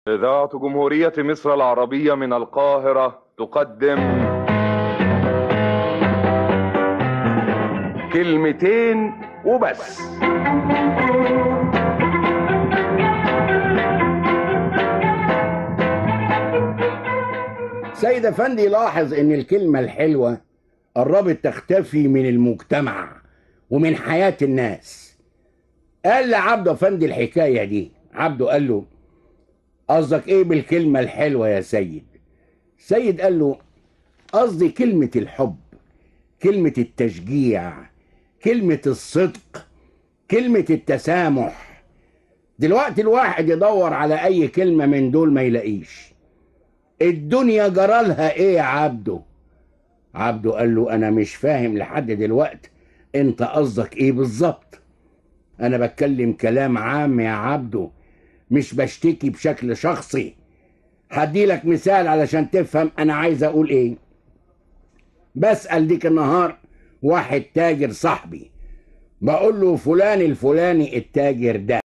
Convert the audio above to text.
إذاعة جمهورية مصر العربية من القاهرة تقدم كلمتين وبس. سيد أفندي لاحظ إن الكلمة الحلوة قربت تختفي من المجتمع ومن حياة الناس. قال لعبده أفندي الحكاية دي. عبده قال له: قصدك إيه بالكلمة الحلوة يا سيد؟ سيد قال له: قصدي كلمة الحب، كلمة التشجيع، كلمة الصدق، كلمة التسامح. دلوقتي الواحد يدور على أي كلمة من دول ما يلاقيش. الدنيا جرالها إيه يا عبده؟ عبده قال له: أنا مش فاهم لحد دلوقتي أنت قصدك إيه بالظبط. أنا بتكلم كلام عام يا عبده، مش بشتكي بشكل شخصي. هديلك مثال علشان تفهم أنا عايز أقول إيه. بسأل ديك النهار واحد تاجر صاحبي، بقول له: فلان الفلاني التاجر ده